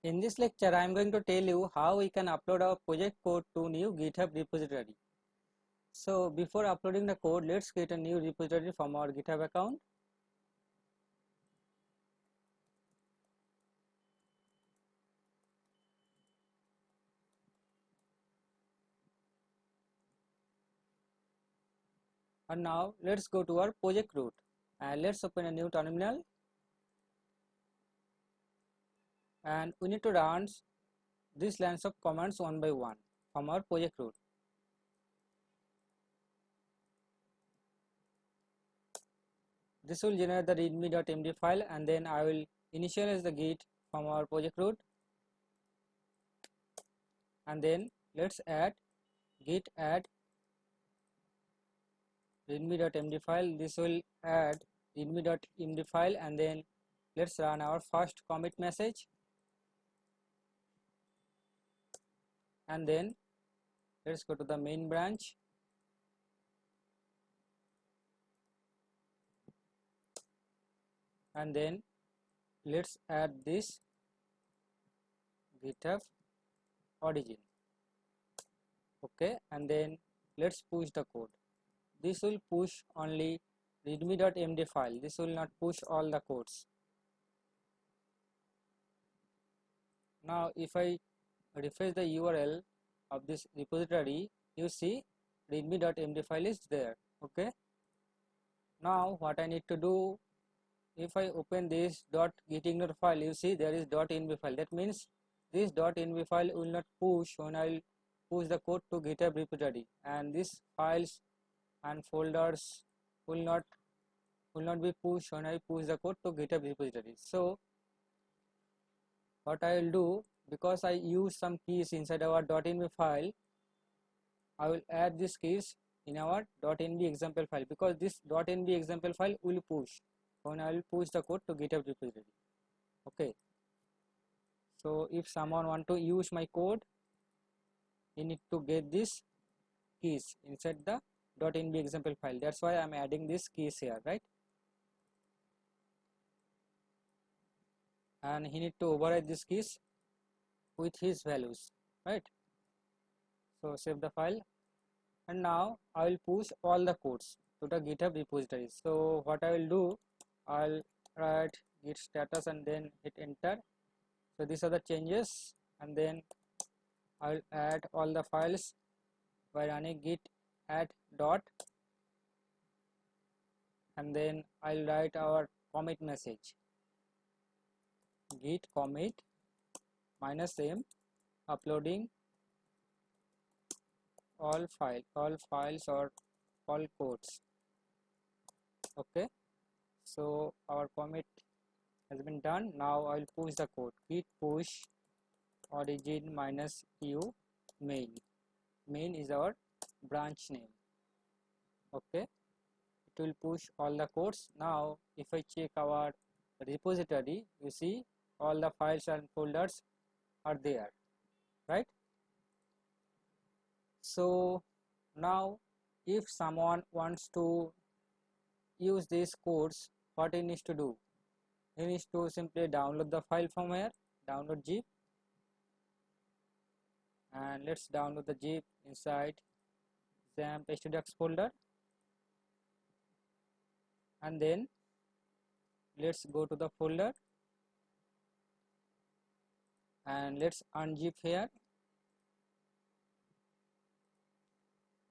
In this lecture, I am going to tell you how we can upload our project code to new GitHub repository. So before uploading the code, let's create a new repository from our GitHub account. And now let's go to our project root and let's open a new terminal, and we need to run these lines of commands one by one from our project root. This will generate the readme.md file, and then I will initialize the git from our project root, and then let's add git add readme.md file. This will add readme.md file, and then let's run our first commit message, and then let's go to the main branch, and then let's add this GitHub origin. Okay, and then let's push the code. This will push only readme.md file. This will not push all the codes. Now if I refresh the URL of this repository, you see readme.md file is there. Okay, now what I need to do, if I open this .gitignore file, you see there is .env file. That means this .env file will not push when I will push the code to GitHub repository, and these files and folders will not be pushed when I push the code to GitHub repository. So what I will do, because I use some keys inside our .env file, I will add these keys in our .env example file, because this .env example file will push when I will push the code to GitHub repository. Okay, so if someone want to use my code, you need to get these keys inside the .env example file. That's why I am adding these keys here, right? And he need to override these keys with his values, right? So save the file, and now I will push all the codes to the GitHub repository. So what I will do, I'll write git status and then hit enter. So these are the changes, and then I'll add all the files by running git add dot, and then I'll write our commit message, git commit -m uploading all files or all codes. Okay, so our commit has been done. Now I will push the code, git push origin -u main. Main is our branch name. Okay, it will push all the codes. Now if I check our repository, you see all the files and folders are there, right? So now if someone wants to use these codes, what he needs to do, he needs to simply download the file from here, download zip, and let's download the zip inside XAMPP htdocs folder, and then let's go to the folder and let's unzip here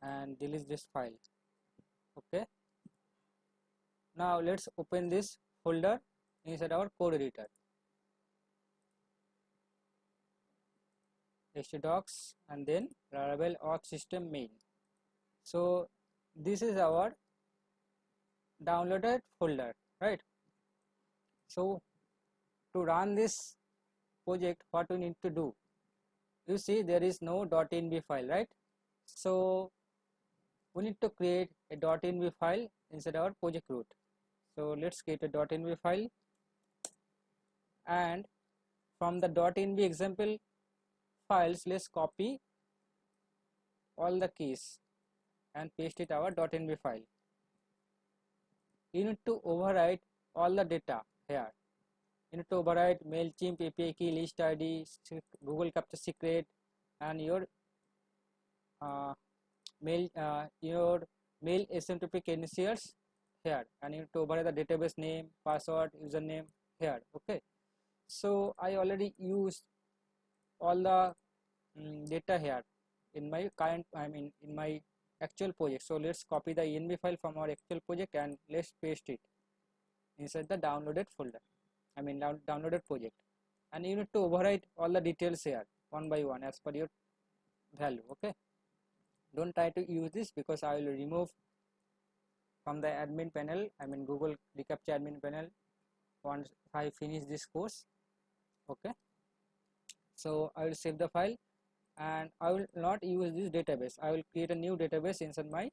and delete this file. Okay, now let's open this folder inside our code editor, htdocs, and then Laravel auth system main. So this is our downloaded folder, right? So to run this project, what we need to do, you see there is no .env file, right? So we need to create a .env file inside our project root. So let's create a .env file, and from the .env example files, let's copy all the keys and paste it our .env file. You need to overwrite all the data here you need to override MailChimp API key, list ID, Google Captcha secret, and your mail asymptotic credentials here, and you need to override the database name, password, username here. Okay, so I already used all the data here in my current, in my actual project. So let's copy the env file from our actual project and let's paste it inside the downloaded folder, downloaded project, and you need to overwrite all the details here one by one as per your value. Okay, don't try to use this because I will remove from the admin panel, Google reCAPTCHA admin panel, once I finish this course. Okay, so I will save the file and I will not use this database. I will create a new database inside my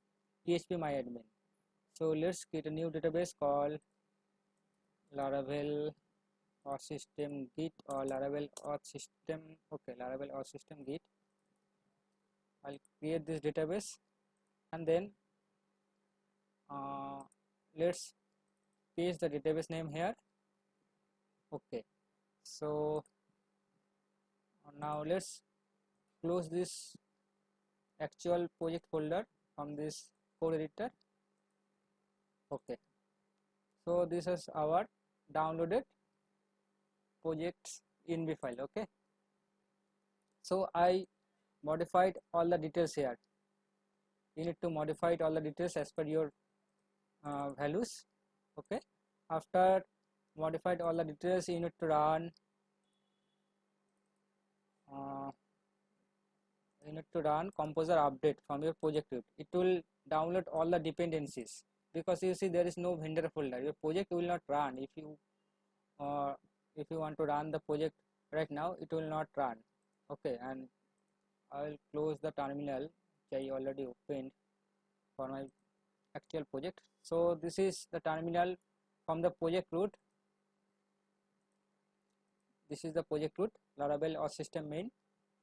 phpMyAdmin. So let's create a new database called Laravel auth system git or Laravel auth system. Okay, Laravel auth system git. I'll create this database and then let's paste the database name here. Okay, so now let's close this actual project folder from this code editor. Okay, so this is our downloaded projects env file. Okay, so I modified all the details here. You need to modify all the details as per your values. Okay, after modified all the details, you need to run composer update from your project root. It will download all the dependencies because you see there is no vendor folder. Your project will not run if you want to run the project right now. It will not run. Okay, and I will close the terminal which I already opened for my actual project. So this is the terminal from the project root. This is the project root, Laravel auth system main,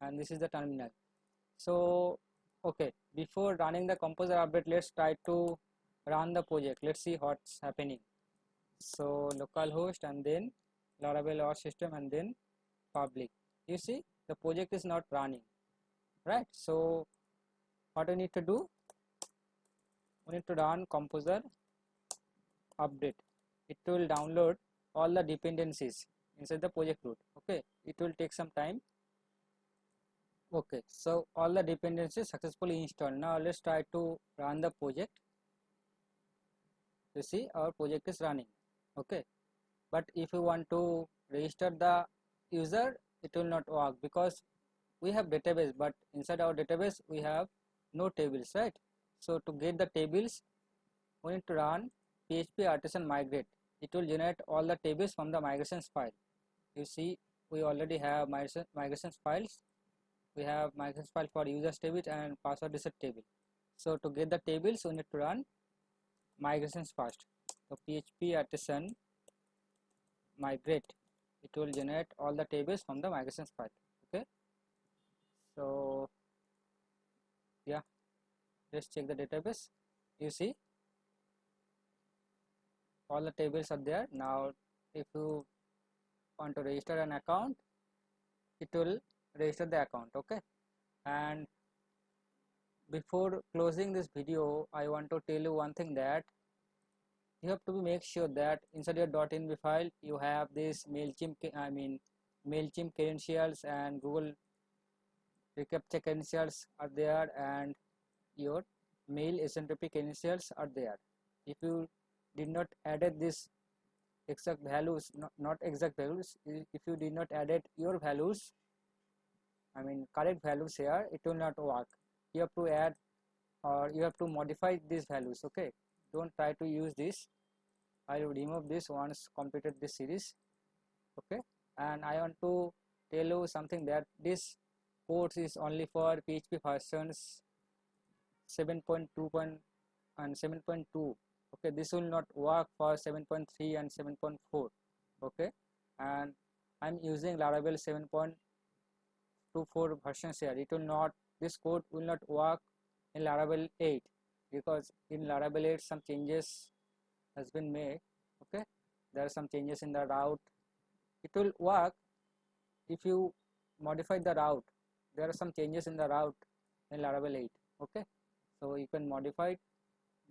and this is the terminal. So okay, before running the composer update, let's try to run the project. Let's see what's happening. So localhost and then Laravel auth system and then public. You see the project is not running, right? So what we need to do, we need to run composer update. It will download all the dependencies inside the project root. Okay, it will take some time. Okay, so all the dependencies successfully installed. Now let's try to run the project. You see our project is running. Okay, but if you want to register the user, it will not work because we have database, but inside our database we have no tables, right? So to get the tables, we need to run php artisan migrate. It will generate all the tables from the migrations file. You see we already have migrations files. We have migrations file for users table and password reset table. So to get the tables, we need to run migrations first. So php artisan migrate, it will generate all the tables from the migrations file. Okay, so yeah, let's check the database. You see all the tables are there. Now if you want to register an account, it will register the account. Okay, and before closing this video, I want to tell you one thing, that you have to make sure that inside your .env file you have this MailChimp credentials and Google reCAPTCHA credentials are there, and your mail asymptotic credentials are there. If you did not added this exact values, not exact values, if you did not added your values, correct values here, it will not work. You have to add or you have to modify these values. Okay, don't try to use this. I will remove this once completed this series. Okay, and I want to tell you something, that this course is only for PHP versions 7.2 and 7.2. okay, this will not work for 7.3 and 7.4. okay, and I'm using Laravel 7.24 versions here. It will not, this code will not work in Laravel 8 because in Laravel 8 some changes has been made. Okay, there are some changes in the route it will work if you modify the route. There are some changes in the route in Laravel 8. Okay, so you can modify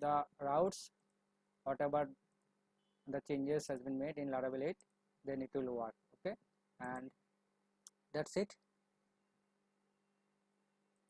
the routes, whatever the changes has been made in Laravel 8, then it will work. Okay, and that's it.